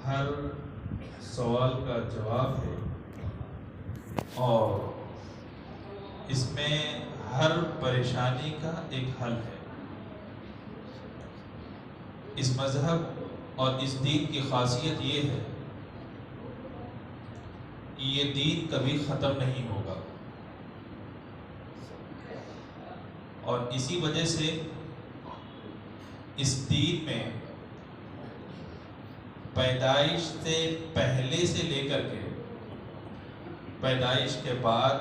ہر سوال کا جواب ہے اور اس میں ہر پریشانی کا ایک حل ہے۔ اس مذہب اور اس دین کی خاصیت یہ ہے کہ یہ دین کبھی ختم نہیں ہوگا، اور اسی وجہ سے اس دین میں پیدائش سے پہلے سے لے کر کے پیدائش کے بعد،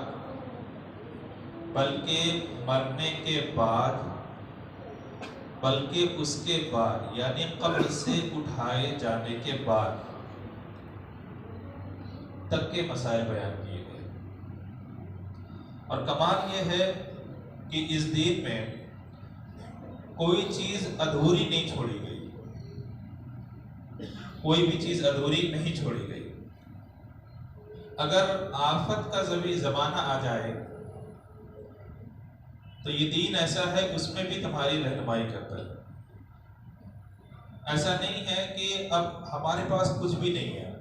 بلکہ مرنے کے بعد، بلکہ اس کے بعد یعنی قبر سے اٹھائے جانے کے بعد تک کے مسائل بیان کیے گئے۔ اور کمال یہ ہے کہ اس دین میں کوئی چیز ادھوری نہیں چھوڑی گئی، کوئی بھی چیز ادھوری نہیں چھوڑی گئی۔ اگر آفت کا زمانہ آ جائے تو یہ دین ایسا ہے کہ اس میں بھی تمہاری رہنمائی کرتا ہے۔ ایسا نہیں ہے کہ اب ہمارے پاس کچھ بھی نہیں ہے،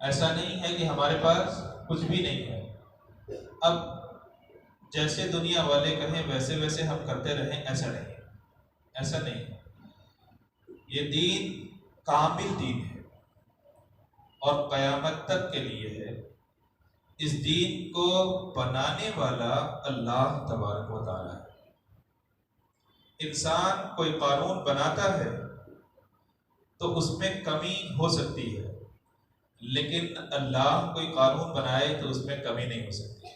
ایسا نہیں ہے کہ ہمارے پاس کچھ بھی نہیں ہے، اب جیسے دنیا والے کہیں ویسے ویسے ہم کرتے رہیں، ایسا نہیں ہے، ایسا نہیں ہے۔ یہ دین کامل دین ہے اور قیامت تک کے لیے ہے۔ اس دین کو بنانے والا اللہ تبارک و تعالی ہے۔ انسان کوئی قانون بناتا ہے تو اس میں کمی ہو سکتی ہے، لیکن اللہ کوئی قانون بنائے تو اس میں کمی نہیں ہو سکتی۔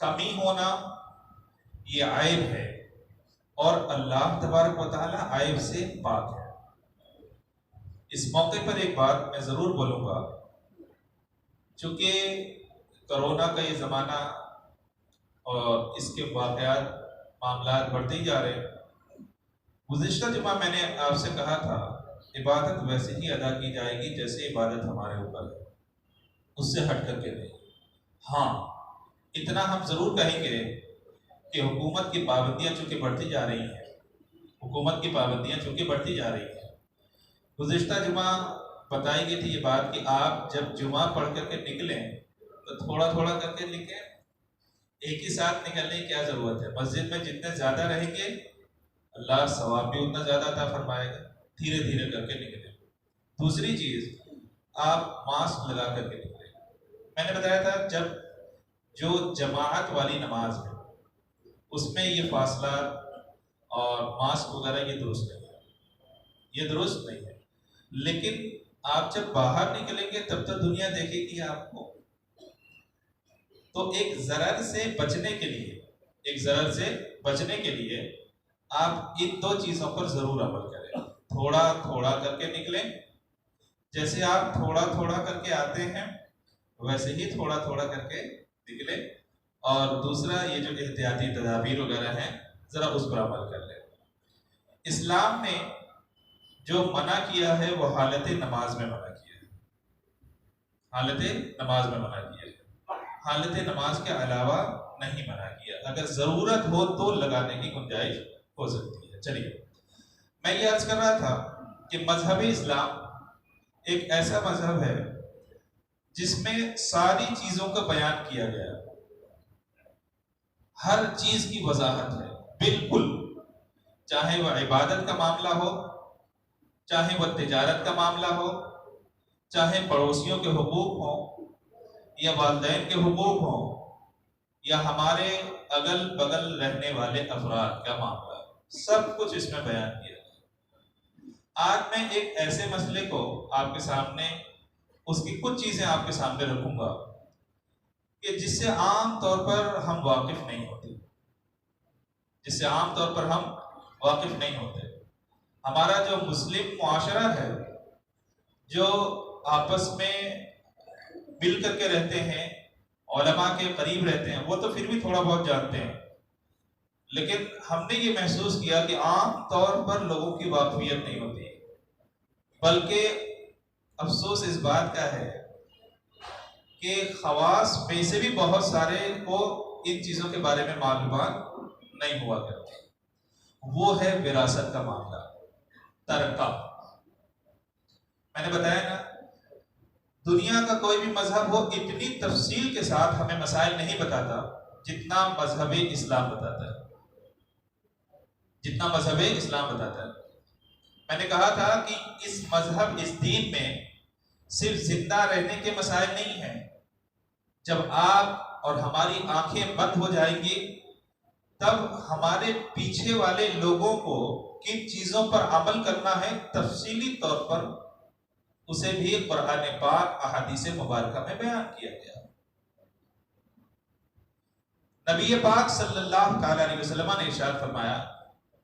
کمی ہونا یہ عیب ہے، اور اللہ تبارک و تعالی عیب سے پاک ہے۔ اس موقع پر ایک بات میں ضرور بولوں گا، چونکہ کرونا کا یہ زمانہ اور اس کے واقعات معاملات بڑھتے ہی جا رہے ہیں۔ گزشتہ جمعہ میں نے آپ سے کہا تھا عبادت ویسے ہی ادا کی جائے گی جیسے عبادت ہمارے اوپر ہے، اس سے ہٹ کر کے نہیں۔ ہاں، اتنا ہم ضرور کہیں گے کہ حکومت کی پابندیاں چونکہ بڑھتی جا رہی ہیں، حکومت کی پابندیاں چونکہ بڑھتی جا رہی ہیں۔ گزشتہ جمعہ بتائی گئی تھی یہ بات کہ آپ جب جمعہ پڑھ کر کے نکلیں تو تھوڑا تھوڑا کر کے نکلیں، ایک ہی ساتھ نکلنے کی کیا ضرورت ہے؟ مسجد میں جتنے زیادہ رہیں گے اللہ ثواب بھی اتنا زیادہ عطا فرمائے گا، دھیرے دھیرے کر کے نکلیں۔ دوسری چیز، آپ ماسک لگا کر کے نکلیں۔ میں نے بتایا تھا جب جو جماعت والی نماز ہے اس میں یہ فاصلہ اور ماسک وغیرہ یہ درست نہیں ہے، یہ درست نہیں ہے، لیکن آپ جب باہر نکلیں گے تب تو دنیا دیکھے گی آپ کو، تو ایک ضرر سے بچنے کے لیے، ایک ضرر سے بچنے کے لیے آپ ان دو چیزوں پر ضرور عمل کریں۔ تھوڑا تھوڑا کر کے نکلیں، جیسے آپ تھوڑا تھوڑا کر کے آتے ہیں ویسے ہی تھوڑا تھوڑا کر کے نکلیں، اور دوسرا یہ جو احتیاطی تدابیر وغیرہ ہیں ذرا اس پر عمل کر لیں۔ اسلام نے جو منع کیا ہے وہ حالت نماز میں منع کیا ہے، حالت نماز میں منع کیا ہے، حالت نماز کے علاوہ نہیں منع کیا۔ اگر ضرورت ہو تو لگانے کی گنجائش ہو سکتی ہے۔ چلیے، میں یہ عرض کر رہا تھا کہ مذہب اسلام ایک ایسا مذہب ہے جس میں ساری چیزوں کا بیان کیا گیا، ہر چیز کی وضاحت ہے بالکل، چاہے وہ عبادت کا معاملہ ہو، چاہے وہ تجارت کا معاملہ ہو، چاہے پڑوسیوں کے حقوق ہوں یا والدین کے حقوق ہوں یا ہمارے اگل بغل رہنے والے افراد کا معاملہ، سب کچھ اس میں بیان کیا ہے۔ آج میں ایک ایسے مسئلے کو آپ کے سامنے، اس کی کچھ چیزیں آپ کے سامنے رکھوں گا کہ جس سے عام طور پر ہم واقف نہیں ہوتے، جس سے عام طور پر ہم واقف نہیں ہوتے۔ ہمارا جو مسلم معاشرہ ہے، جو آپس میں مل کر کے رہتے ہیں، علماء کے قریب رہتے ہیں، وہ تو پھر بھی تھوڑا بہت جانتے ہیں، لیکن ہم نے یہ محسوس کیا کہ عام طور پر لوگوں کی واقفیت نہیں ہوتی، بلکہ افسوس اس بات کا ہے کہ خواص میں سے بھی بہت سارے کو ان چیزوں کے بارے میں معلومات نہیں ہوا کرتی۔ وہ ہے وراثت کا معاملہ، ترکہ۔ میں نے بتایا نا، دنیا کا کوئی بھی مذہب ہو اتنی تفصیل کے ساتھ ہمیں مسائل نہیں بتاتا جتنا مذہب اسلام بتاتا ہے، جتنا مذہب اسلام بتاتا ہے۔ میں نے کہا تھا کہ اس مذہب، اس دین میں صرف زندہ رہنے کے مسائل نہیں ہیں۔ جب آپ اور ہماری آنکھیں بند ہو جائیں گی تب ہمارے پیچھے والے لوگوں کو کن چیزوں پر عمل کرنا ہے تفصیلی طور پر اسے بھی قرآن پاک احادیث مبارکہ میں بیان کیا گیا۔ نبی پاک صلی اللہ تعالی علیہ وسلم نے ارشاد فرمایا،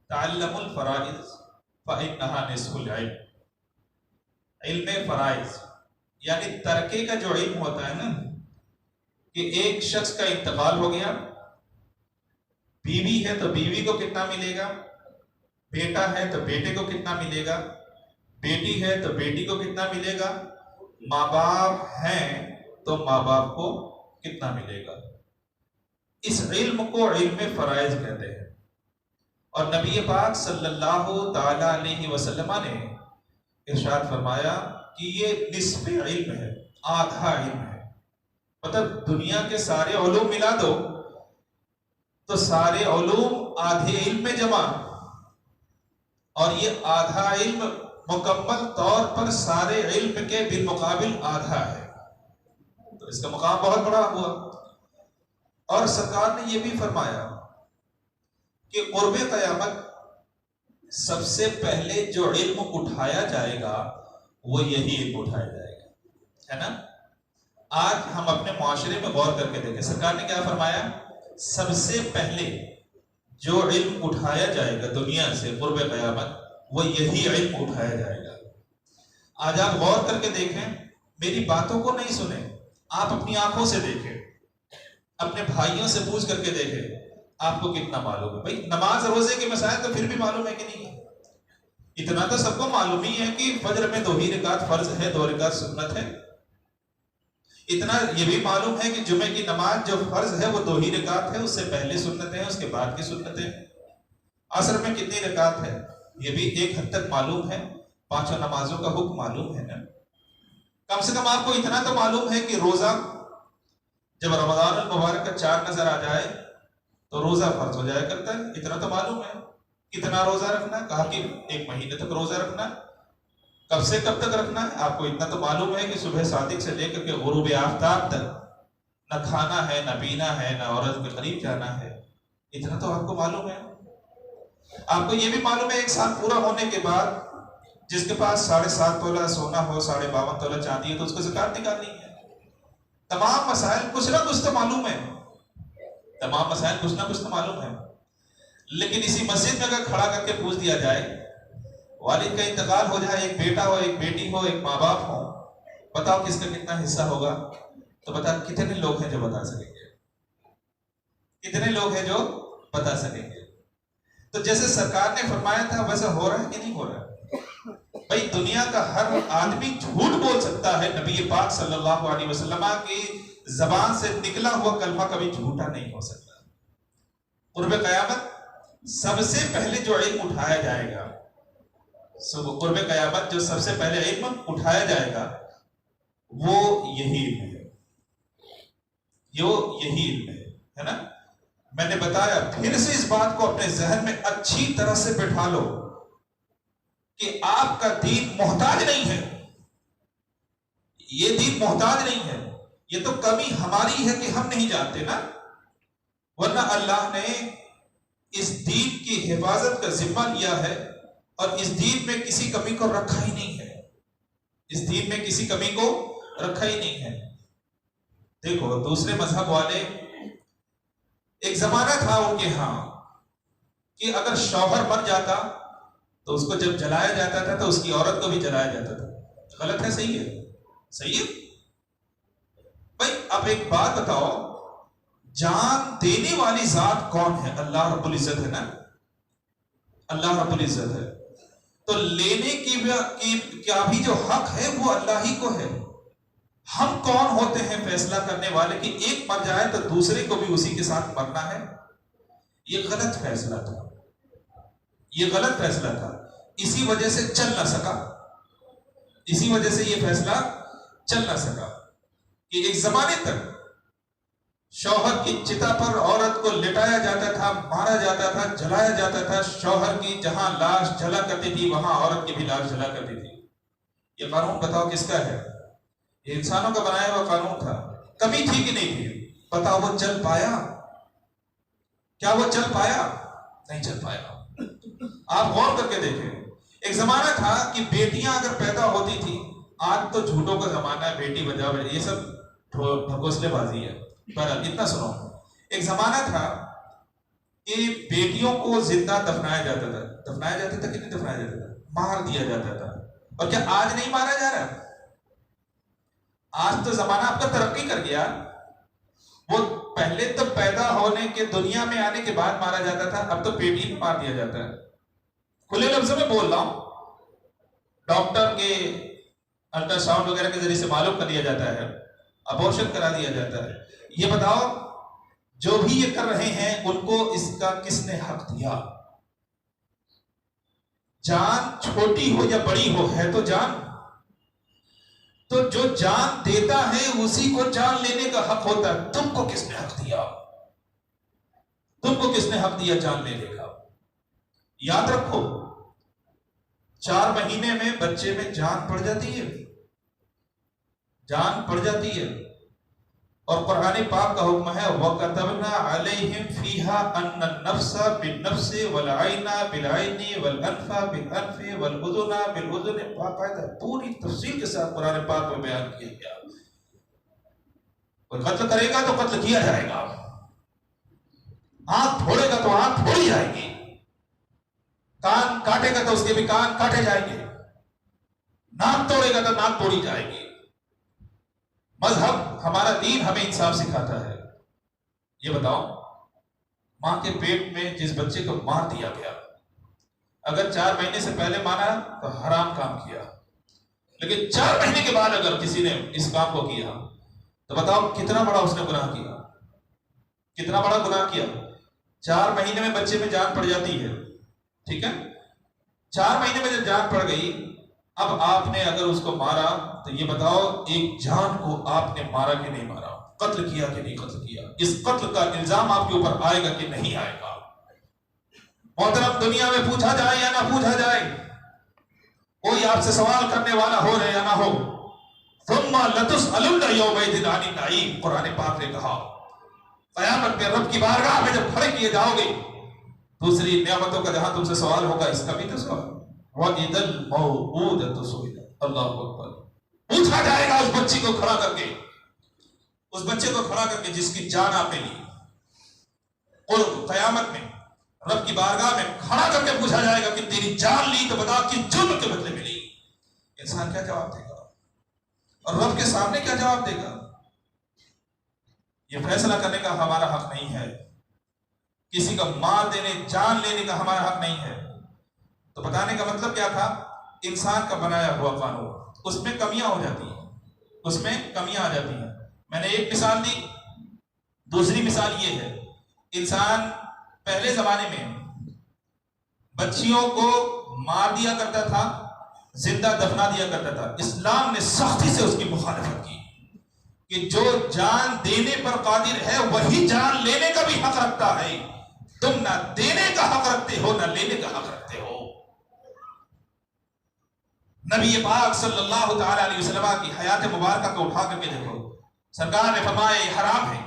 تعلموا الفرائض فإنها نصف العلم۔ علم فرائض یعنی ترکے کا جو علم ہوتا ہے نا، کہ ایک شخص کا انتقال ہو گیا، بیوی ہے تو بیوی کو کتنا ملے گا، بیٹا ہے تو بیٹے کو کتنا ملے گا، بیٹی ہے تو بیٹی کو کتنا ملے گا، ماں باپ ہیں تو ماں باپ کو کتنا ملے گا۔ اس علم کو علم فرائض کہتے ہیں۔ اور نبی پاک صلی اللہ تعالی علیہ وسلم نے ارشاد فرمایا کہ یہ نصف علم ہے، آدھا علم ہے۔ مطلب دنیا کے سارے علوم ملا دو تو سارے علوم آدھے علم میں جمع، اور یہ آدھا علم مکمل طور پر سارے علم کے بالمقابل آدھا ہے، تو اس کا مقام بہت بڑا ہوا۔ اور سرکار نے یہ بھی فرمایا کہ قرب قیامت سب سے پہلے جو علم اٹھایا جائے گا وہ یہی علم اٹھایا جائے گا، ہے نا۔ آج ہم اپنے معاشرے میں غور کر کے دیکھیں، سرکار نے کیا فرمایا، سب سے پہلے جو علم اٹھایا جائے گا دنیا سے قرب قیامت وہ یہی علم اٹھایا جائے گا۔ آج آپ غور کر کے دیکھیں، میری باتوں کو نہیں سنیں، آپ اپنی آنکھوں سے دیکھیں، اپنے بھائیوں سے پوچھ کر کے دیکھیں آپ کو کتنا معلوم ہے۔ بھائی نماز روزے کے مسائل تو پھر بھی معلوم ہے کہ نہیں ہے؟ اتنا تو سب کو معلوم ہی ہے کہ فجر میں 2 ہی رکعت فرض ہے، 2 رکعت سنت ہے۔ اتنا یہ بھی معلوم ہے کہ جمعے کی نماز جو فرض ہے وہ 2 ہی رکعت ہے، اس سے پہلے سنتیں ہیں، اس کے بعد کی سنتیں۔ عصر میں کتنی رکعت ہے یہ بھی ایک حد تک معلوم ہے، 5 نمازوں کا حکم معلوم ہے نا۔ کم سے کم آپ کو اتنا تو معلوم ہے کہ روزہ جب رمضان المبارک کا چاند نظر آ جائے تو روزہ فرض ہو جایا کرتا ہے، اتنا تو معلوم ہے۔ کتنا روزہ رکھنا، کہا کہ 1 مہینے تک روزہ رکھنا، کب سے کب تک رکھنا ہے آپ کو اتنا تو معلوم ہے کہ صبح صادق سے لے کر کے غروب آفتاب تک نہ کھانا ہے، نہ پینا ہے، نہ عورت کے قریب جانا ہے، اتنا تو آپ کو معلوم ہے۔ آپ کو یہ بھی معلوم ہے 1 سال پورا ہونے کے بعد جس کے پاس 7.5 تولہ سونا ہو، 52.5 تولہ چاندی ہے تو اس کو زکات نکالنی ہے۔ تمام مسائل کچھ نہ کچھ تو معلوم ہے، تمام مسائل کچھ نہ کچھ تو معلوم ہے۔ لیکن اسی مسجد میں اگر کھڑا کر کے پوچھ دیا جائے، والد کا انتقال ہو جائے، ایک بیٹا ہو، ایک بیٹی ہو، ایک ماں باپ ہو، بتاؤ کس کا کتنا حصہ ہوگا، تو بتا کتنے لوگ ہیں جو بتا سکیں گے، کتنے لوگ ہیں جو بتا سکیں گے۔ تو جیسے سرکار نے فرمایا تھا ویسا ہو رہا ہے کہ نہیں ہو رہا ہے؟ بھائی دنیا کا ہر آدمی جھوٹ بول سکتا ہے، نبی پاک صلی اللہ علیہ وسلم کی زبان سے نکلا ہوا کلمہ کبھی جھوٹا نہیں ہو سکتا۔ قرب قیامت سب سے پہلے جو علم اٹھایا جائے گا، قرب قیامت جو سب سے پہلے علم اٹھایا جائے گا وہ یہی علم ہے، یہی علم ہے نا۔ میں نے بتایا، پھر سے اس بات کو اپنے ذہن میں اچھی طرح سے بٹھا لو کہ آپ کا دین محتاج نہیں ہے، یہ دین محتاج نہیں ہے، یہ تو کمی ہماری ہے کہ ہم نہیں جانتے نا، ورنہ اللہ نے اس دین کی حفاظت کا ذمہ لیا ہے اور اس دین میں کسی کمی کو رکھا ہی نہیں ہے، اس دین میں کسی کمی کو رکھا ہی نہیں ہے۔ دیکھو دوسرے مذہب والے، ایک زمانہ تھا ان کے ہاں کہ اگر شوہر مر جاتا تو اس کو جب جلایا جاتا تھا تو اس کی عورت کو بھی جلایا جاتا تھا۔ غلط ہے صحیح ہے؟ صحیح ہے بھائی۔ اب ایک بات بتاؤ، جان دینے والی ذات کون ہے؟ اللہ رب العزت ہے نا، اللہ رب العزت ہے، تو لینے کی کیا بھی جو حق ہے وہ اللہ ہی کو ہے۔ ہم کون ہوتے ہیں فیصلہ کرنے والے کہ ایک مر جائے تو دوسرے کو بھی اسی کے ساتھ مرنا ہے؟ یہ غلط فیصلہ تھا، یہ غلط فیصلہ تھا، اسی وجہ سے چل نہ سکا، اسی وجہ سے یہ فیصلہ چل نہ سکا کہ ایک زمانے تک شوہر کی چتا پر عورت کو لٹایا جاتا تھا، مارا جاتا تھا، جلایا جاتا تھا. شوہر کی جہاں لاش جلا کرتی تھی وہاں عورت کی بھی لاش جلا کرتی تھی. یہ قانون بتاؤ کس کا ہے؟ یہ انسانوں کا بنایا ہوا قانون تھا. کمی تھی کہ نہیں تھی؟ بتاؤ وہ چل پایا؟ کیا وہ چل پایا؟ نہیں چل پایا. آپ غور کر کے دیکھیں، ایک زمانہ تھا کہ بیٹیاں اگر پیدا ہوتی تھی، آج تو جھوٹوں کا زمانہ ہے، بیٹی بچاؤ، یہ سب ڈھکوسلے بازی ہے. پر اتنا سنو، ایک زمانہ تھا کہ بیٹیوں کو زندہ دفنایا جاتا تھا. دفنایا جاتا تھا کہ نہیں دفنایا جاتا تھا؟ مار دیا جاتا تھا. اور کیا آج نہیں مارا جا رہا؟ آج تو زمانہ آپ کا ترقی کر گیا. وہ پہلے تو پیدا ہونے کے دنیا میں آنے کے بعد مارا جاتا تھا، اب تو پیٹی میں مار دیا جاتا ہے. کھلے لفظوں میں بول رہا ہوں، ڈاکٹر کے الٹرا ساؤنڈ وغیرہ کے ذریعے سے معلوم کر لیا جاتا ہے، ابورشن کرا دیا جاتا ہے. یہ بتاؤ جو بھی یہ کر رہے ہیں ان کو اس کا کس نے حق دیا؟ جان چھوٹی ہو یا بڑی ہو، ہے تو جان. تو جو جان دیتا ہے اسی کو جان لینے کا حق ہوتا ہے. تم کو کس نے حق دیا؟ تم کو کس نے حق دیا جان لینے کا؟ یاد رکھو، 4 مہینے میں بچے میں جان پڑ جاتی ہے، جان پڑ جاتی ہے. اور قرآن پاک کا حکم ہے وَكَتَبْنَا عَلَيْهِمْ فِيهَا أَنَّ النَّفْسَ بِالنَّفْسِ وَالْعَيْنَ بِالْعَيْنِ وَالْأَنْفَ بِالْأَنْفِ وَالْأُذُنَ بِالْأُذُنِ. باقاعدہ پوری تفصیل کے ساتھ قرآن پاک میں بیان کیا گیا. کوئی قتل کرے گا تو قتل کیا جائے گا، آنکھ پھوڑے گا تو آنکھ پھوڑی جائے گی، کان کاٹے گا تو اس کے بھی کان کاٹے جائیں گے، ناک توڑے گا تو ناک توڑی جائے گی. مذہب ہمارا دین ہمیں انصاف سکھاتا ہے. یہ بتاؤ، ماں کے پیٹ میں جس بچے کو مار دیا گیا، اگر 4 مہینے سے پہلے مانا تو حرام کام کیا، لیکن 4 مہینے کے بعد اگر کسی نے اس کام کو کیا تو بتاؤ کتنا بڑا اس نے گناہ کیا، کتنا بڑا گناہ کیا. 4 مہینے میں بچے میں جان پڑ جاتی ہے، ٹھیک ہے. 4 مہینے میں جب جان پڑ گئی، اب آپ نے اگر اس کو مارا تو یہ بتاؤ ایک جان کو آپ نے مارا کہ نہیں مارا، قتل کیا کہ نہیں قتل کیا. اس قتل کا الزام آپ کے اوپر آئے گا کہ نہیں آئے گا؟ محترم، دنیا میں پوچھا جائے یا نہ پوچھا جائے، کوئی آپ سے سوال کرنے والا ہو رہے یا نہ ہو، ثم لتسألن یومئذ عن النعیم. قرآن پاک نے کہا قیامت میں رب کی بارگاہ میں جب کھڑے کیے جاؤ گے، دوسری نعمتوں کا جہاں تم سے سوال ہوگا اس کا بھی تو سوال. وَإِذَا الْمَوْءُودَةُ سُئِلَتْ. اللہ اکبر. پوچھا جائے گا اس بچی کو کھڑا کر کے، اس بچے کو کھڑا کر کے جس کی جان آپ نے لی، اور قیامت میں رب کی بارگاہ میں کھڑا کر کے پوچھا جائے گا کہ تیری جان لی تو بتا کس جرم کے بدلے میں لی. انسان کیا جواب دے گا اور رب کے سامنے کیا جواب دے گا؟ یہ فیصلہ کرنے کا ہمارا حق نہیں ہے، کسی کا مار دینے جان لینے کا ہمارا حق نہیں ہے. تو بتانے کا مطلب کیا تھا؟ انسان کا بنایا ہوا قانون، اس میں کمیاں ہو جاتی ہیں، اس میں کمیاں آ جاتی ہیں. میں نے ایک مثال دی، دوسری مثال یہ ہے، انسان پہلے زمانے میں بچیوں کو مار دیا کرتا تھا، زندہ دفنا دیا کرتا تھا. اسلام نے سختی سے اس کی مخالفت کی کہ جو جان دینے پر قادر ہے وہی جان لینے کا بھی حق رکھتا ہے. تم نہ دینے کا حق رکھتے ہو نہ لینے کا حق رکھتے ہو. نبی پاک صلی اللہ تعالی علیہ وسلم کی حیات مبارکہ کو اٹھا کر کے دیکھو، سرکار نے فرمایا یہ حرام ہے.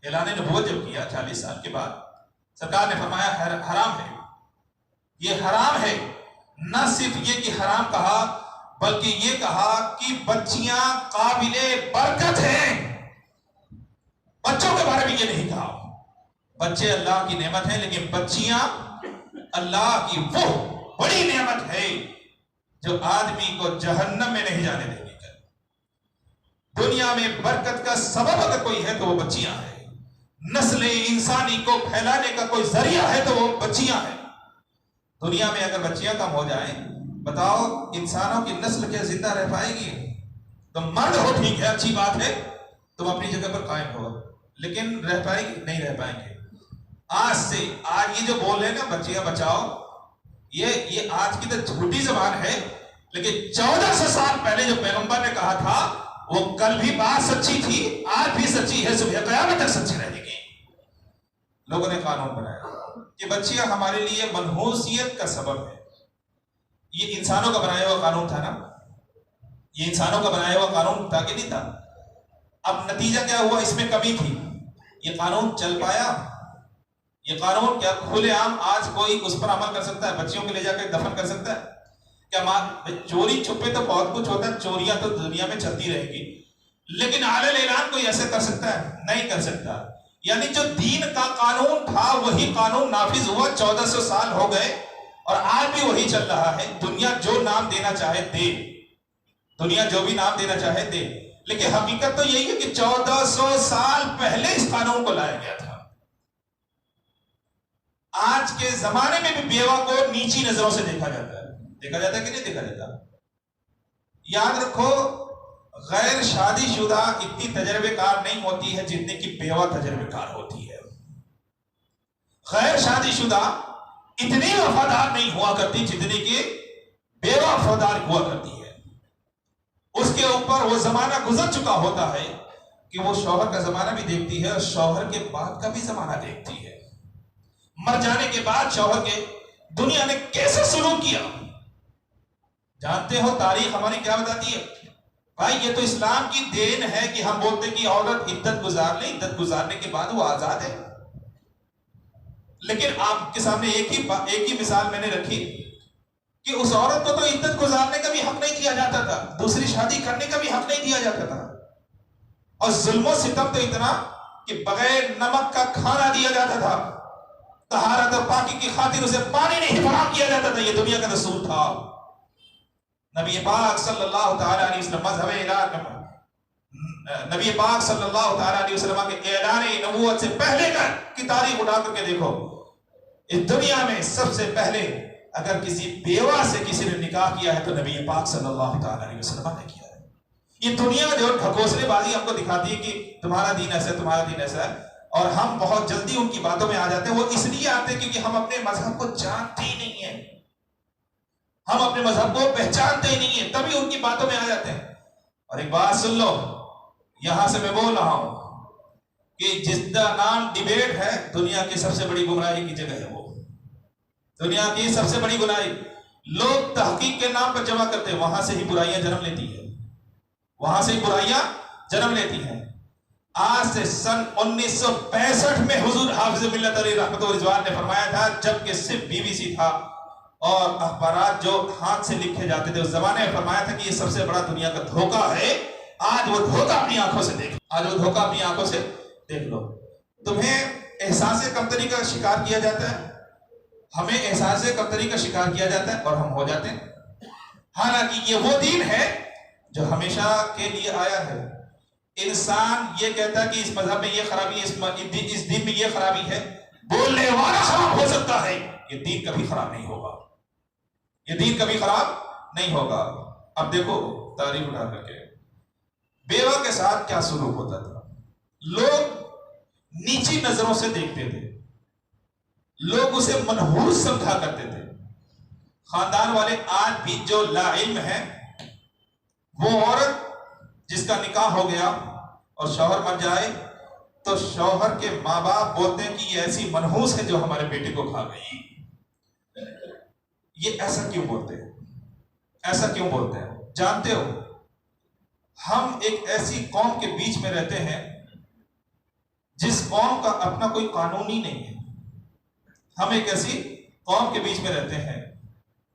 اعلان نبوت جب کیا 40 سال کے بعد، سرکار نے فرمایا حرام ہے، یہ حرام ہے. نہ صرف یہ کہ حرام کہا بلکہ یہ کہا کہ بچیاں قابل برکت ہیں. بچوں کے بارے میں یہ نہیں کہا، بچے اللہ کی نعمت ہیں، لیکن بچیاں اللہ کی وہ بڑی نعمت ہے جو آدمی کو جہنم میں نہیں جانے دے گی. دنیا میں برکت کا سبب اگر کوئی ہے تو وہ بچیاں ہیں. نسل انسانی کو پھیلانے کا کوئی ذریعہ ہے تو وہ بچیاں ہیں. دنیا میں اگر بچیاں کم ہو جائیں، بتاؤ انسانوں کی نسل کیا زندہ رہ پائے گی؟ تم مرد ہو ٹھیک ہے، اچھی بات ہے، تم اپنی جگہ پر قائم ہو، لیکن رہ پائے گی؟ نہیں رہ پائیں گے. آج یہ جو بول رہے ہیں نا بچیاں بچاؤ، یہ آج کی تو جھوٹی زبان ہے، لیکن 1400 سال پہلے جو پیغمبر نے کہا تھا وہ کل بھی بات سچی تھی، آج بھی سچی ہے، صبح قیامت تک سچی رہے گی۔ لوگوں نے قانون بنایا کہ بچیاں ہمارے لیے منحوسیت کا سبب ہے۔ یہ انسانوں کا بنایا ہوا قانون تھا نا، یہ انسانوں کا بنایا ہوا قانون تھا کہ نہیں تھا؟ اب نتیجہ کیا ہوا؟ اس میں کمی تھی، یہ قانون چل پایا؟ یہ قانون کیا کھلے عام آج کوئی اس پر عمل کر سکتا ہے؟ بچیوں کے لے جا کے دفن کر سکتا ہے کیا؟ چوری چھپے تو بہت کچھ ہوتا ہے، چوریاں تو دنیا میں چلتی رہے گی، لیکن اعلن اعلان کوئی ایسے کر سکتا ہے؟ نہیں کر سکتا۔ یعنی جو دین کا قانون تھا وہی قانون نافذ ہوا، 1400 سال ہو گئے اور آج بھی وہی چل رہا ہے۔ دنیا جو نام دینا چاہے دے، دنیا جو بھی نام دینا چاہے دے، لیکن حقیقت تو یہی ہے کہ 1400 سال پہلے اس قانون کو لایا گیا تھا۔ آج کے زمانے میں بھی بیوہ کو نیچی نظروں سے دیکھا جاتا ہے، دیکھا جاتا ہے کہ نہیں دیکھا جاتا؟ یاد رکھو غیر شادی شدہ اتنی تجربے کار نہیں ہوتی ہے جتنے کی بیوہ تجربے کار ہوتی ہے۔ غیر شادی شدہ اتنی وفادار نہیں ہوا کرتی جتنی کی بیوہ وفادار ہوا کرتی ہے۔ اس کے اوپر وہ زمانہ گزر چکا ہوتا ہے کہ وہ شوہر کا زمانہ بھی دیکھتی ہے اور شوہر کے بعد کا بھی زمانہ دیکھتی ہے۔ مر جانے کے بعد شوہر کے دنیا نے کیسے سلوک کیا جانتے ہو؟ تاریخ ہماری کیا بتاتی ہے بھائی؟ یہ تو اسلام کی دین ہے کہ ہم بولتے کہ عورت عدت گزار لے، عدت گزارنے کے بعد وہ آزاد ہے۔ لیکن آپ کے سامنے ایک ہی مثال میں نے رکھی کہ اس عورت کو تو عدت گزارنے کا بھی حق نہیں دیا جاتا تھا، دوسری شادی کرنے کا بھی حق نہیں دیا جاتا تھا، اور ظلم و ستم تو اتنا کہ بغیر نمک کا کھانا دیا جاتا تھا، طہارت اور پاکی کی خاطر اسے پانی نہیں فراہم کیا جاتا تھا۔ یہ دنیا کا دستور تھا۔ نبی پاک صلی اللہ تعالیٰ علیہ وسلم مذہب اعلان، نبی پاک صلی اللہ تعالیٰ علیہ وسلم کے اعلان نبوت سے پہلے کی تاریخ اٹھا کر کے دیکھو، اس دنیا میں سب سے پہلے اگر کسی بیوہ سے کسی نے نکاح کیا ہے تو نبی پاک صلی اللہ تعالیٰ علیہ وسلم نے کیا ہے۔ یہ دنیا جو ڈھکوسلے بازی ہم کو دکھاتی ہے کہ تمہارا دین ایسا ہے، تمہارا دین ایسا ہے، اور ہم بہت جلدی ان کی باتوں میں آ جاتے ہیں۔ وہ اس لیے آتے ہیں کیونکہ ہم اپنے مذہب کو جانتے ہی نہیں ہیں، ہم اپنے مذہب کو پہچانتے ہی نہیں ہیں، تبھی ان کی باتوں میں آ جاتے ہیں۔ اور ایک بات سن لو، یہاں سے میں بول رہا ہوں کہ جس کا نام ڈیبیٹ ہے، دنیا کی سب سے بڑی گمراہی کی جگہ ہے وہ، دنیا کی سب سے بڑی گمراہی۔ لوگ تحقیق کے نام پر جمع کرتے ہیں، وہاں سے ہی برائیاں جنم لیتی ہیں، وہاں سے ہی برائیاں جنم لیتی ہیں۔ آج سے سن 1965 میں حضور حافظ ملت علیہ رحمت و رضوان نے فرمایا تھا، جب کہ صرف BBC تھا اور اخبارات جو ہاتھ سے لکھے جاتے تھے، اس زمانے میں فرمایا تھا کہ یہ سب سے بڑا دنیا کا دھوکہ ہے۔ آج وہ دھوکہ اپنی آنکھوں سے دیکھ، آج وہ دھوکہ اپنی آنکھوں سے دیکھ لو۔ تمہیں احساس کمتری کا شکار کیا جاتا ہے، ہمیں احساس کمتری کا شکار کیا جاتا ہے اور ہم ہو جاتے ہیں، حالانکہ یہ وہ دین ہے جو ہمیشہ کے لیے آیا ہے۔ انسان یہ کہتا ہے کہ اس مذہب میں یہ خرابی ہے، اس دین میں یہ خرابی ہے، بولنے والا خراب ہو سکتا ہے، یہ دین کبھی خراب نہیں ہوگا، یہ دین کبھی خراب نہیں ہوگا۔ اب دیکھو تاریخ اٹھا کر کے بیوہ کے ساتھ کیا سلوک ہوتا تھا۔ لوگ نیچی نظروں سے دیکھتے تھے، لوگ اسے منحوس سمجھا کرتے تھے۔ خاندان والے آج بھی جو لا علم ہیں، وہ عورت جس کا نکاح ہو گیا اور شوہر مر جائے تو شوہر کے ماں باپ بولتے ہیں کہ یہ ایسی منحوس ہے جو ہمارے بیٹے کو کھا گئی۔ یہ ایسا کیوں بولتے ہیں؟ ایسا کیوں بولتے ہیں؟ جانتے ہو ہم ایک ایسی قوم کے بیچ میں رہتے ہیں جس قوم کا اپنا کوئی قانون ہی نہیں ہے۔ ہم ایک ایسی قوم کے بیچ میں رہتے ہیں،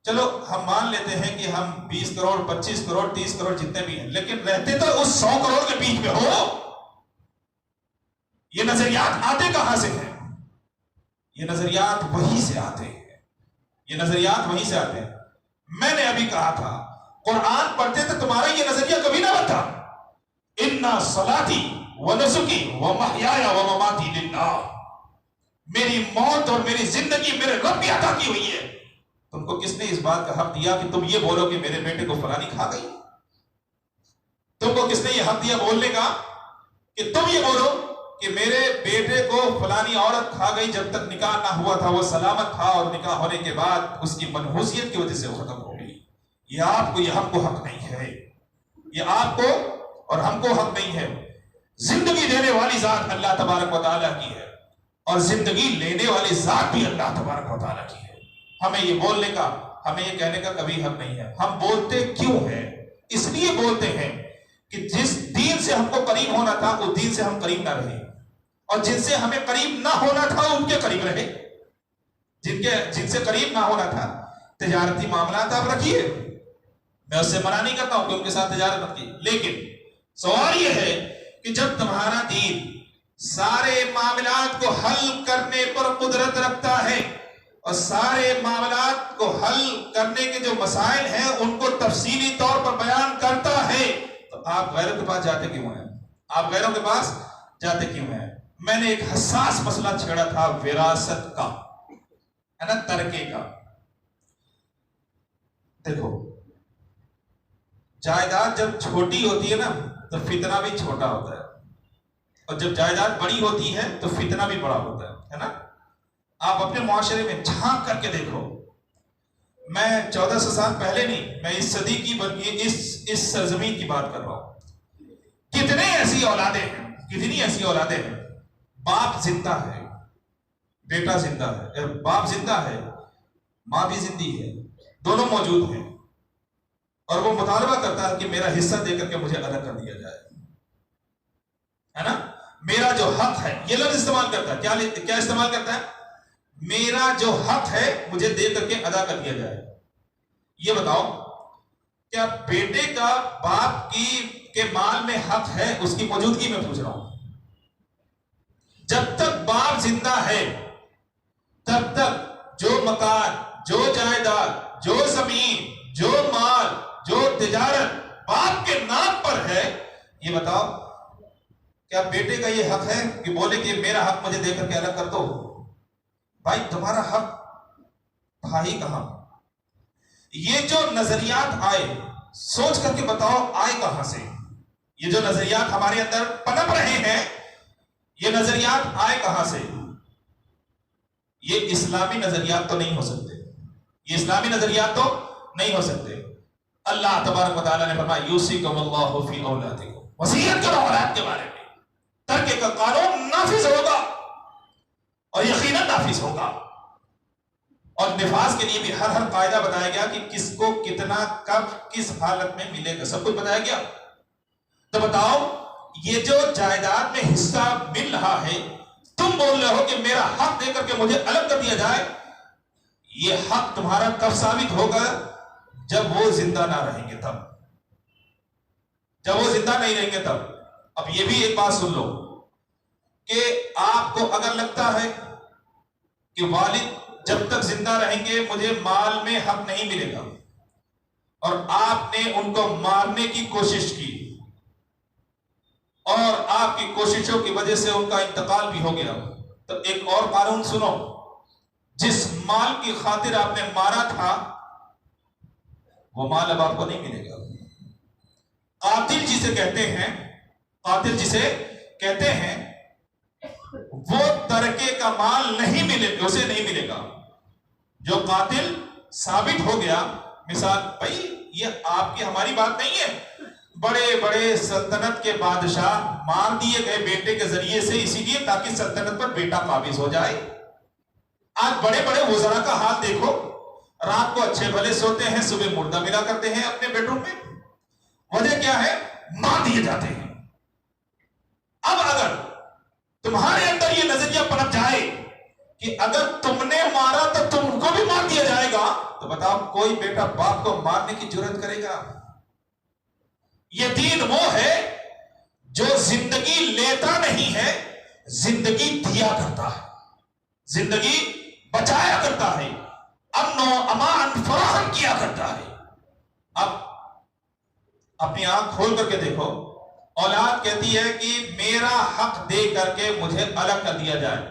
چلو ہم مان لیتے ہیں کہ ہم 20 کروڑ 25 کروڑ 30 کروڑ جتنے بھی ہیں، لیکن رہتے تو اس 100 کروڑ کے بیچ میں ہو۔ یہ نظریات آتے کہاں سے ہیں؟ یہ نظریات وہیں سے آتے ہیں، یہ نظریات وہیں سے آتے ہیں۔ میں نے ابھی کہا تھا قرآن پڑھتے تو تمہارا یہ نظریہ کبھی نہ بنتا۔ اِنَّ صَلَاتِي وَنُسُكِي وَمَحْيَايَ وَمَمَاتِي لِلَّهِ، میری موت اور میری زندگی میرے رب کی عطا کی ہوئی ہے۔ تم کو کس نے اس بات کا حق دیا کہ تم یہ بولو کہ میرے بیٹے کو فلانی کھا گئی؟ تم کو کس نے یہ حق دیا بولنے کا کہ تم یہ بولو کہ میرے بیٹے کو فلانی عورت کھا گئی؟ جب تک نکاح نہ ہوا تھا وہ سلامت تھا، اور نکاح ہونے کے بعد اس کی منحوسیت کی وجہ سے وہ ختم ہو گئی۔ یہ آپ کو، یہ ہم کو حق نہیں ہے، یہ آپ کو اور ہم کو حق نہیں ہے۔ زندگی دینے والی ذات اللہ تبارک و تعالیٰ کی ہے، اور زندگی لینے والی ذات بھی اللہ تبارک و تعالیٰ کی ہے۔ ہمیں یہ بولنے کا، ہمیں یہ کہنے کا کبھی حق نہیں ہے۔ ہم بولتے کیوں ہیں؟ اس لیے بولتے ہیں کہ جس دین سے ہم کو قریب ہونا تھا اس دین سے ہم قریب نہ رہے، اور جن سے ہمیں قریب نہ ہونا تھا ان کے قریب رہے۔ جن سے قریب نہ ہونا تھا، تجارتی معاملات آپ رکھیے، میں اس سے منع نہیں کرتا ہوں کہ ان کے ساتھ تجارت مت کی، لیکن سوال یہ ہے کہ جب تمہارا دین سارے معاملات کو حل کرنے پر قدرت رکھتا ہے اور سارے معاملات کو حل کرنے کے جو مسائل ہیں ان کو تفصیلی طور پر بیان کرتا ہے، تو آپ غیروں کے پاس جاتے کیوں ہیں؟ آپ غیروں کے پاس جاتے کیوں ہیں؟ میں نے ایک حساس مسئلہ چھیڑا تھا وراثت کا، ہے نا، ترکے کا۔ دیکھو، جائیداد جب چھوٹی ہوتی ہے نا تو فتنہ بھی چھوٹا ہوتا ہے، اور جب جائیداد بڑی ہوتی ہے تو فتنہ بھی بڑا ہوتا ہے نا۔ آپ اپنے معاشرے میں جھانک کر کے دیکھو، میں 1400 سال پہلے نہیں، میں اس صدی کی بلکہ اس سرزمین کی بات کر رہا ہوں۔ کتنی ایسی اولادیں ہیں، باپ زندہ ہے، بیٹا زندہ ہے، باپ زندہ ہے، ماں بھی زندہ ہے، دونوں موجود ہیں، اور وہ مطالبہ کرتا ہے کہ میرا حصہ دے کر کے مجھے الگ کر دیا جائے، ہے نا۔ میرا جو حق ہے، یہ لفظ استعمال کرتا ہے، کیا استعمال کرتا ہے؟ میرا جو حق ہے مجھے دے کر کے ادا کر دیا جائے۔ یہ بتاؤ، کیا بیٹے کا باپ کے مال میں حق ہے؟ اس کی موجودگی میں پوچھ رہا ہوں۔ جب تک باپ زندہ ہے تب تک جو مکان، جو جائیداد، جو زمین، جو مال، جو تجارت باپ کے نام پر ہے، یہ بتاؤ کیا بیٹے کا یہ حق ہے کہ بولے کہ میرا حق مجھے دے کر کے الگ کر دو؟ بھائی تمہارا حق تھا ہی کہاں؟ یہ جو نظریات آئے، سوچ کر کے بتاؤ آئے کہاں سے؟ یہ جو نظریات ہمارے اندر پنپ رہے ہیں، یہ نظریات آئے کہاں سے؟ یہ اسلامی نظریات تو نہیں ہو سکتے، یہ اسلامی نظریات تو نہیں ہو سکتے۔ اللہ تبارک و تعالیٰ نے فرمایا یوصیکم اللہ فی اولادکم، وصیت کرو اولاد کے بارے میں، ترکے کا قانون نافذ ہوگا اور یقیناً نافذ ہوگا، اور نفاذ کے لیے بھی ہر قاعدہ بتایا گیا کہ کس کو کتنا کب کس حالت میں ملے گا، سب کچھ بتایا گیا۔ تو بتاؤ، یہ جو جائیداد میں حصہ مل رہا ہے، تم بول رہے ہو کہ میرا حق دے کر کے مجھے الگ کر دیا جائے، یہ حق تمہارا کب ثابت ہوگا؟ جب وہ زندہ نہ رہیں گے تب، جب وہ زندہ نہیں رہیں گے تب۔ اب یہ بھی ایک بات سن لو کہ آپ کو اگر لگتا ہے کہ والد جب تک زندہ رہیں گے مجھے مال میں حق نہیں ملے گا، اور آپ نے ان کو مارنے کی کوشش کی اور آپ کی کوششوں کی وجہ سے ان کا انتقال بھی ہو گیا، تو ایک اور قانون سنو، جس مال کی خاطر آپ نے مارا تھا وہ مال اب آپ کو نہیں ملے گا۔ قاتل جسے کہتے ہیں وہ ترکے کا مال نہیں ملے، اسے نہیں ملے گا۔ جو قاتل ثابت ہو گیا، مثال، بھائی یہ آپ کی ہماری بات نہیں ہے، بڑے بڑے سلطنت کے بادشاہ مار دیے گئے بیٹے کے ذریعے سے، اسی لیے تاکہ سلطنت پر بیٹا قابض ہو جائے۔ آج بڑے بڑے وزراء کا حال دیکھو، رات کو اچھے بھلے سوتے ہیں، صبح مردہ ملا کرتے ہیں اپنے بیڈ روم میں، وجہ کیا ہے؟ مار دیے جاتے ہیں۔ اب اگر تمہارے اندر یہ نظریہ پنپ جائے کہ اگر تم نے مارا تو تم کو بھی مار دیا جائے گا، تو بتاؤ کوئی بیٹا باپ کو مارنے کی جرات کرے گا؟ یہ دین وہ ہے جو زندگی لیتا نہیں ہے، زندگی دیا کرتا ہے، زندگی بچایا کرتا ہے، امن و امان فراہم کیا کرتا ہے۔ اب اپنی آنکھ کھول کر کے دیکھو، اولاد کہتی ہے کہ میرا حق دے کر کے مجھے الگ کر دیا جائے،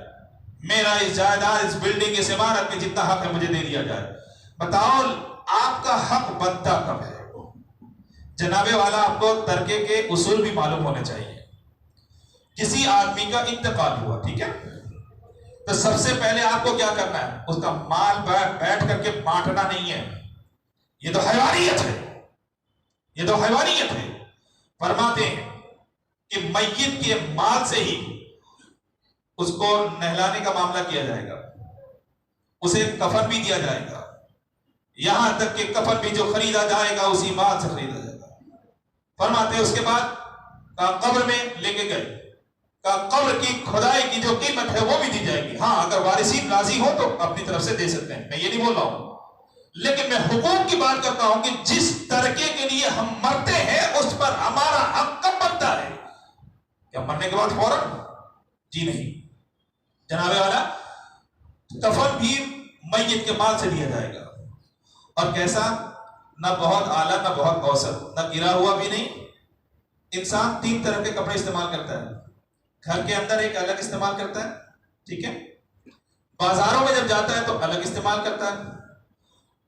میرا اس جائیداد، اس بلڈنگ، اس عمارت میں جتنا حق ہے مجھے دے دیا جائے۔ بتاؤ آپ کا حق بنتا کب ہے؟ جناب والا، آپ کو ترکے کے اصول بھی معلوم ہونے چاہیے۔ کسی آدمی کا انتقال ہوا، ٹھیک ہے، تو سب سے پہلے آپ کو کیا کرنا ہے؟ اس کا مال بیٹھ کر کے بانٹنا نہیں ہے، یہ تو حیوانیت ہے، یہ تو حیوانیت ہے۔ فرماتے ہیں کہ میت کے مال سے ہی اس کو نہلانے کا معاملہ کیا جائے گا، اسے کفن بھی دیا جائے گا، یہاں تک کہ کفن بھی جو خریدا جائے گا اسی مال سے خریدا جائے گا۔ فرماتے ہیں اس کے بعد قبر میں لے کے گئے، قبر کی کھدائی کی جو قیمت ہے وہ بھی دی جائے گی۔ ہاں اگر وارثین راضی ہو تو اپنی طرف سے دے سکتے ہیں، میں یہ نہیں بول رہا ہوں، لیکن میں حقوق کی بات کرتا ہوں کہ جس ترکے کے لیے ہم مرتے ہیں اس پر ہمارا حق کب بنتا ہے؟ کیا مرنے کے بعد فوراً؟ جی نہیں جناب والا، کفن بھی میت کے مال سے دیا جائے گا، اور کیسا؟ نہ بہت اعلیٰ نہ بہت اوسط، نہ گرا ہوا بھی نہیں۔ انسان 3 طرح کے کپڑے استعمال کرتا ہے، گھر کے اندر ایک الگ استعمال کرتا ہے، ٹھیک ہے، بازاروں میں جب جاتا ہے تو الگ استعمال کرتا ہے،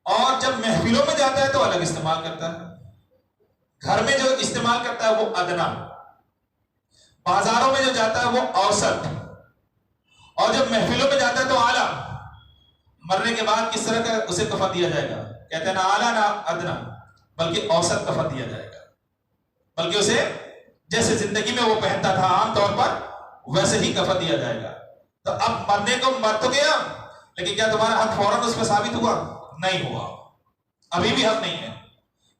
اور جب محفلوں میں جاتا ہے تو الگ استعمال کرتا ہے۔ گھر میں جو استعمال کرتا ہے وہ ادنا، بازاروں میں جو جاتا ہے وہ اوسط، اور جب محفلوں میں جاتا ہے تو اعلیٰ۔ مرنے کے بعد کس طرح کا اسے کفن دیا جائے گا؟ کہتے ہیں نہ اعلیٰ نہ ادنا، بلکہ اوسط کفن دیا جائے گا، بلکہ اسے جیسے زندگی میں وہ پہنتا تھا عام طور پر ویسے ہی کفن دیا جائے گا۔ تو اب مرنے کو مر تو گیا، لیکن کیا تمہارا حق فوراً اس پہ ثابت ہوا؟ نہیں ہوا، ابھی بھی حق نہیں ہے۔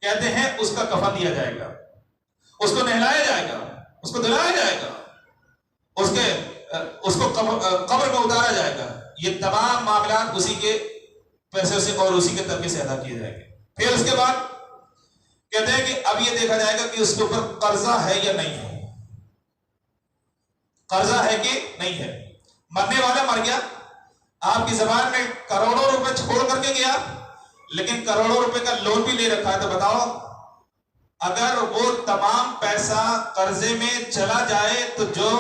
کہتے ہیں اس کا کفن دیا جائے گا، اس کو نہلایا جائے گا، اس کو دلایا جائے گا، اس کو قبر میں اتارا جائے گا۔ یہ تمام معاملات اسی کے پیسے سے اور اسی کے طریقے سے ادا کیے جائیں گے۔ پھر اس کے بعد کہتے ہیں کہ اب یہ دیکھا جائے گا کہ اس کے اوپر قرضہ ہے یا نہیں ہے، قرضہ ہے کہ نہیں ہے۔ مرنے والا مر گیا، آپ کی زبان میں کروڑوں روپے چھوڑ کر کے گیا، لیکن کروڑوں روپے کا لون بھی لے رکھا ہے، تو بتاؤ اگر وہ تمام پیسہ قرضے میں چلا جائے تو جو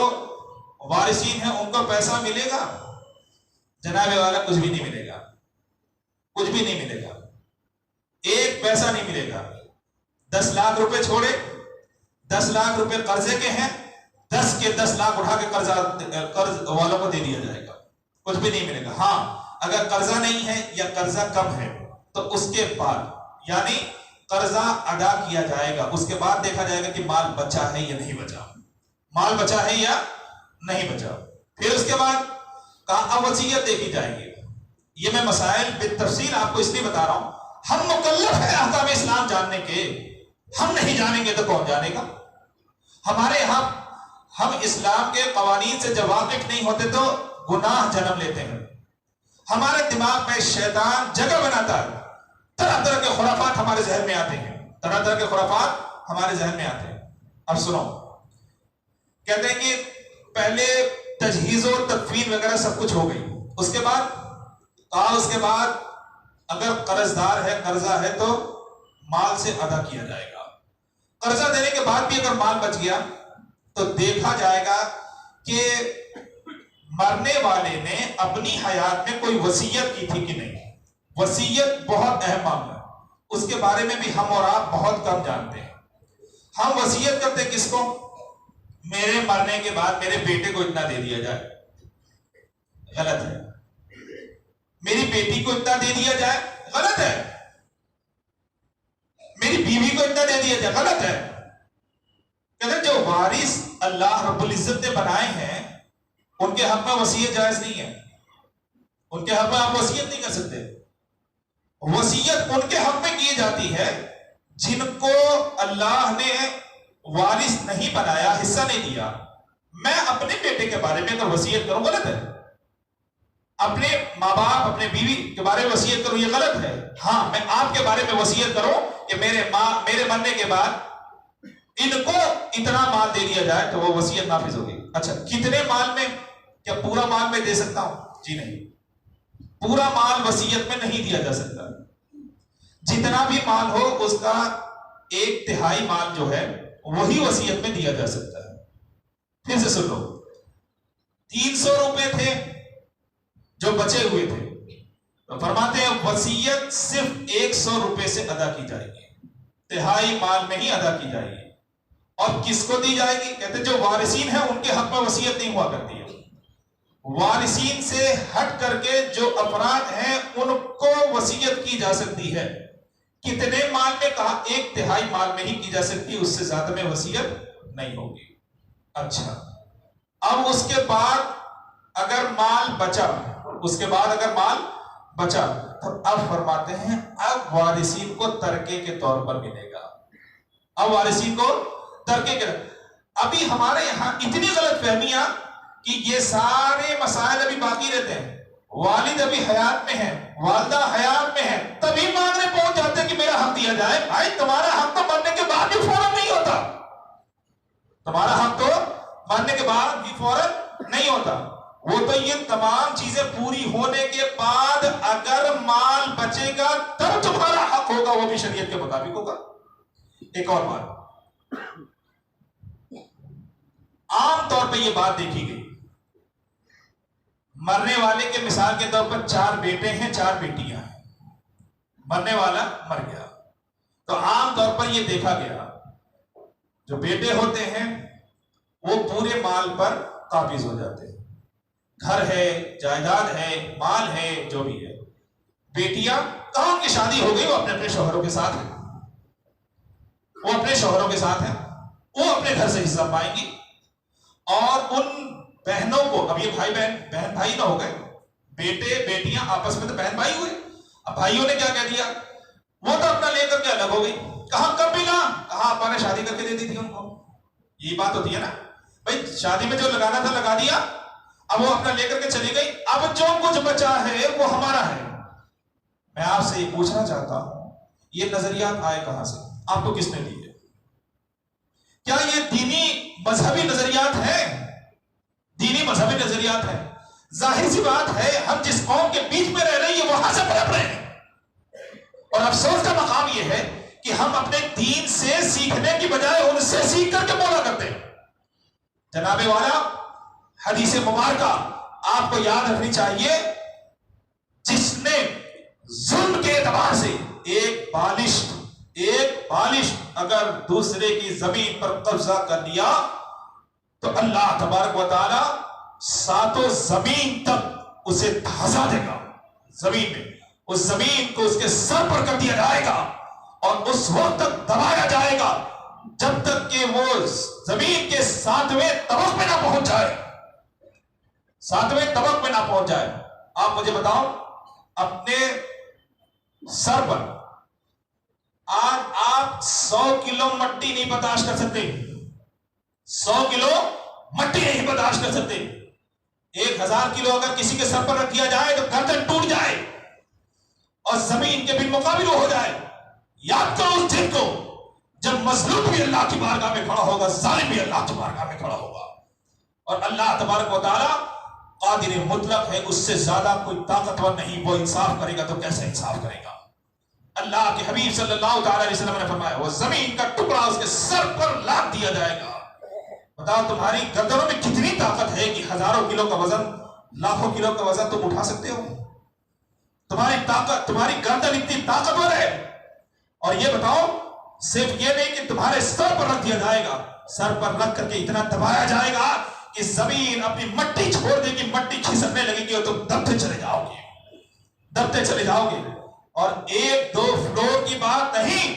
وارثین ہیں ان کو پیسہ ملے گا؟ جناب والا کچھ بھی نہیں ملے گا، کچھ بھی نہیں ملے گا، ایک پیسہ نہیں ملے گا۔ 10 لاکھ روپے چھوڑے، 10 لاکھ روپے قرضے کے ہیں، 10 کے 10 لاکھ اٹھا کے قرض والوں کو دے دیا جائے گا، کچھ بھی نہیں ملے گا۔ ہاں اگر قرضہ نہیں ہے یا قرضہ کم ہے تو اس کے بعد یعنی قرضہ ادا کیا جائے گا، اس کے بعد دیکھا جائے گا کہ مال بچا ہے یا نہیں بچا، مال بچا ہے یا نہیں بچا۔ پھر اس کے بعد کہاں وصیت دیکھی جائے گی۔ یہ میں مسائل بالتفصیل آپ کو اس لیے بتا رہا ہوں، ہم مکلف ہیں احکام اسلام جاننے کے، ہم نہیں جانیں گے تو کون جانے گا؟ ہمارے یہاں ہم اسلام کے قوانین سے جب واقف نہیں ہوتے تو گناہ جنم لیتے ہیں، ہمارے دماغ میں شیطان جگہ بناتا ہے، طرح طرح کے خرافات ہمارے ذہن میں آتے ہیں، طرح طرح کے خرافات ہمارے ذہن میں آتے ہیں۔ اب سنو، کہتے ہیں کہ پہلے تجہیز و تدفین وغیرہ سب کچھ ہو گئی، اس کے بعد اگر قرض دار ہے، قرضہ ہے تو مال سے ادا کیا جائے گا۔ قرضہ دینے کے بعد بھی اگر مال بچ گیا تو دیکھا جائے گا کہ مرنے والے نے اپنی حیات میں کوئی وصیت کی تھی کہ نہیں۔ وصیت بہت اہم معاملہ ہے، اس کے بارے میں بھی ہم اور آپ بہت کم جانتے ہیں۔ ہم وصیت کرتے کس کو؟ میرے مرنے کے بعد میرے بیٹے کو اتنا دے دیا جائے، غلط ہے۔ میری بیٹی کو اتنا دے دیا جائے، غلط ہے۔ میری بیوی کو اتنا دے دیا جائے، غلط ہے۔ کہتے ہیں جو وارث اللہ رب العزت نے بنائے ہیں ان کے حق میں وصیت جائز نہیں ہے، ان کے حق میں آپ وصیت نہیں کر سکتے۔ وصیت ان کے حق میں کی جاتی ہے جن کو اللہ نے وارث نہیں بنایا، حصہ نہیں دیا۔ میں اپنے بیٹے کے بارے میں اگر وصیت کروں غلط ہے، اپنے ماں باپ اپنے بیوی کے بارے میں وصیت کروں یہ غلط ہے۔ ہاں میں آپ کے بارے میں وصیت کروں کہ میرے مرنے کے بعد ان کو اتنا مال دے دیا جائے تو وہ وصیت نافذ ہوگی۔ اچھا کتنے مال میں؟ کیا پورا مال میں دے سکتا ہوں؟ جی نہیں، پورا مال وصیت میں نہیں دیا جا سکتا۔ جتنا بھی مال ہو اس کا 1/3 مال جو ہے وہی وصیت میں دیا جا سکتا ہے۔ پھر سے سن لو، 300 روپے تھے جو بچے ہوئے تھے، تو فرماتے ہیں وصیت صرف 100 روپے سے ادا کی جائے گی، 1/3 مال میں ہی ادا کی جائے گی۔ اور کس کو دی جائے گی؟ کہتے ہیں جو وارثین ہیں ان کے حق میں وصیت نہیں ہوا کرتی ہے، وارثین سے ہٹ کر کے جو افراد ہیں ان کو وصیت کی جا سکتی ہے۔ کتنے مال میں؟ کہا 1/3 مال میں ہی کی جا سکتی، اس سے زیادہ میں وصیت نہیں ہوگی۔ اچھا، اب اس کے بعد اگر مال بچا، اس کے بعد اگر مال بچا تو اب فرماتے ہیں اب وارثین کو ترکے کے طور پر ملے گا۔ اب وارثین کو ترکے کے، ابھی ہمارے یہاں اتنی غلط فہمیاں کہ یہ سارے مسائل ابھی باقی رہتے ہیں۔ والد ابھی حیات میں ہے، والدہ حیات میں ہے، تبھی مانگنے پہنچ جاتے ہیں کہ میرا حق دیا جائے۔ بھائی تمہارا حق تو مرنے کے بعد بھی فوراً نہیں ہوتا، تمہارا حق تو مرنے کے بعد بھی فوراً نہیں ہوتا، وہ تو یہ تمام چیزیں پوری ہونے کے بعد اگر مال بچے گا تب تمہارا حق ہوگا، وہ بھی شریعت کے مطابق ہوگا۔ ایک اور بات، عام طور پہ یہ بات دیکھی گئی، مرنے والے کے مثال کے طور پر 4 بیٹے ہیں 4 بیٹیاں ہیں، مرنے والا مر گیا تو عام طور پر یہ دیکھا گیا جو بیٹے ہوتے ہیں وہ پورے مال پر قابض ہو جاتے ہیں، گھر ہے، جائیداد ہے، مال ہے، جو بھی ہے۔ بیٹیاں کہاں کی شادی ہو گئی، وہ اپنے اپنے شوہروں کے ساتھ ہیں، وہ اپنے شوہروں کے ساتھ ہیں، وہ اپنے گھر سے حصہ پائیں گی۔ اور ان بہنوں کو، اب یہ بھائی بہن بھائی نہ ہو گئے، بیٹے بیٹیاں آپس میں تو بہن بھائی ہوئے، اب بھائیوں نے کیا کہہ دیا، وہ تو اپنا لے کر کے الگ ہو گئی۔ کہاں کب ملا، کہاں ابا نے شادی کر کے دے دی تھی ان کو، یہی بات ہوتی ہے نا بھائی، شادی میں جو لگانا تھا لگا دیا، اب وہ اپنا لے کر کے چلی گئی، اب جو کچھ بچا ہے وہ ہمارا ہے۔ میں آپ سے یہ پوچھنا چاہتا ہوں یہ نظریات آئے کہاں سے، آپ کو کس نے دی ہے؟ کیا یہ دینی مذہبی نظریات ہیں؟ دینی مذہبی نظریات ہیں؟ ظاہر سی بات ہے ہم جس قوم کے بیچ میں رہ رہے ہیں وہاں سے پڑھ رہے ہیں، اور افسوس کا مقام یہ ہے کہ ہم اپنے دین سے سیکھنے کی بجائے ان سے سیکھ کر کے بولا کرتے ہیں۔ جناب والا حدیث مبارکہ آپ کو یاد رکھنی چاہیے، جس نے ظلم کے اعتبار سے ایک بالش اگر دوسرے کی زمین پر قبضہ کر لیا تو اللہ تبارک و تعالی 7 زمین تک اسے دھسا دے گا، زمین میں اس زمین کو اس کے سر پر کر دیا جائے گا، اور اس وقت تک دبایا جائے گا جب تک کہ وہ زمین کے 7ویں طبق میں نہ پہنچ جائے، 7ویں طبق میں نہ پہنچ جائے۔ آپ مجھے بتاؤ، اپنے سر پر آج آپ 100 کلو مٹی نہیں برداشت کر سکتے، 100 کلو مٹی نہیں برداشت کر سکتے۔ 1000 کلو اگر کسی کے سر پر رکھ دیا جائے تو گردن ٹوٹ جائے اور زمین کے بالمقابل ہو جائے۔ یاد کرو اس دن کو جب مظلوم بھی اللہ کی بارگاہ میں کھڑا ہوگا، ظالم بھی اللہ کی بارگاہ میں کھڑا ہوگا، اور اللہ تبارک و تعالی قادر مطلق ہے، اس سے زیادہ کوئی طاقتور نہیں، وہ انصاف کرے گا تو کیسے انصاف کرے گا؟ اللہ کے حبیب صلی اللہ تعالی علیہ وسلم نے فرمایا وہ زمین کا ٹکڑا اس کے سر پر لاد دیا جائے گا۔ بتاؤ تمہاری گردنوں میں کتنی طاقت ہے کہ ہزاروں کلو کا وزن، لاکھوں کلو کا وزن تم اٹھا سکتے ہو؟ تمہاری طاقت، تمہاری گردن اتنی طاقتور ہے۔ اور یہ بتاؤ صرف یہ نہیں کہ تمہارے سر پر رکھ دیا جائے گا، سر پر رکھ کر کے اتنا دبایا جائے گا کہ زمین اپنی مٹی چھوڑ دے گی، مٹی کھسکنے لگے گی اور تم دبتے چلے جاؤ گے، دبتے چلے جاؤ گے۔ اور 1-2 فلور کی بات نہیں،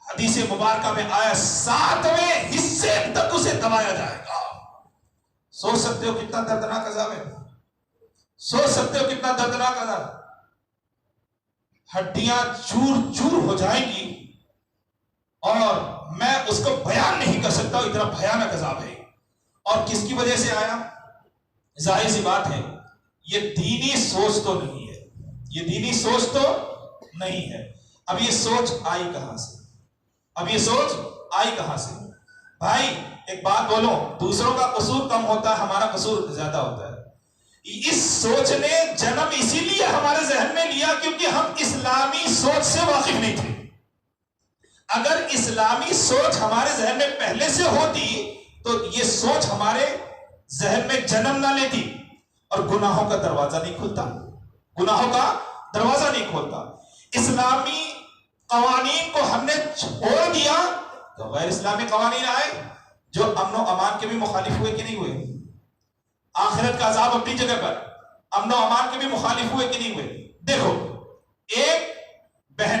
حدیث مبارکہ میں آیا 7ویں حصے تک اسے دبایا جائے گا۔ سوچ سکتے ہو کتنا دردناک عذاب ہے، سوچ سکتے ہو کتنا دردناک عذاب، ہڈیاں چور چور ہو جائیں گی، اور میں اس کو بیان نہیں کر سکتا، اتنا بھیانک عذاب ہے۔ اور کس کی وجہ سے آیا؟ ظاہر سی بات ہے یہ دینی سوچ تو نہیں ہے، یہ دینی سوچ تو نہیں ہے۔ اب یہ سوچ آئی کہاں سے؟ اب یہ سوچ آئی کہاں سے؟ بھائی ایک بات بولو، دوسروں کا قصور کم ہوتا ہے، ہمارا قصور زیادہ ہوتا ہے۔ اس سوچ نے جنم اسی لیے ہمارے ذہن میں لیا کیونکہ ہم اسلامی سوچ سے واقف نہیں تھے۔ اگر اسلامی سوچ ہمارے ذہن میں پہلے سے ہوتی تو یہ سوچ ہمارے ذہن میں جنم نہ لیتی اور گناہوں کا دروازہ نہیں کھلتا، گناہوں کا دروازہ نہیں کھولتا۔ اسلامی قوانین کو ہم نے چھوڑ دیا تو غیر اسلامی قوانین آئے جو امن و امان کے بھی مخالف ہوئے کہ نہیں ہوئے؟ آخرت کا عذاب اپنی جگہ پر، امن و امان کے بھی مخالف ہوئے کہ نہیں ہوئے؟ دیکھو، ایک بہن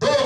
2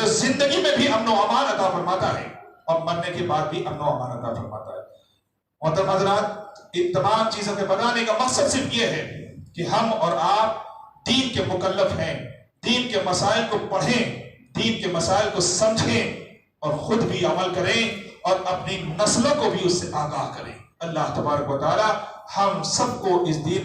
جو زندگی میں بھی امن و امان عطا فرماتا ہے اور مرنے کے بعد بھی امن و امان عطا فرماتا ہے۔ محترم حضرات، ان تمام چیزوں کے بتانے کا مقصد صرف یہ ہے کہ ہم اور آپ دین کے مکلف ہیں، دین کے مسائل کو پڑھیں، دین کے مسائل کو سمجھیں اور خود بھی عمل کریں اور اپنی نسلوں کو بھی اس سے آگاہ کریں۔ اللہ تبارک و تعالی ہم سب کو اس دین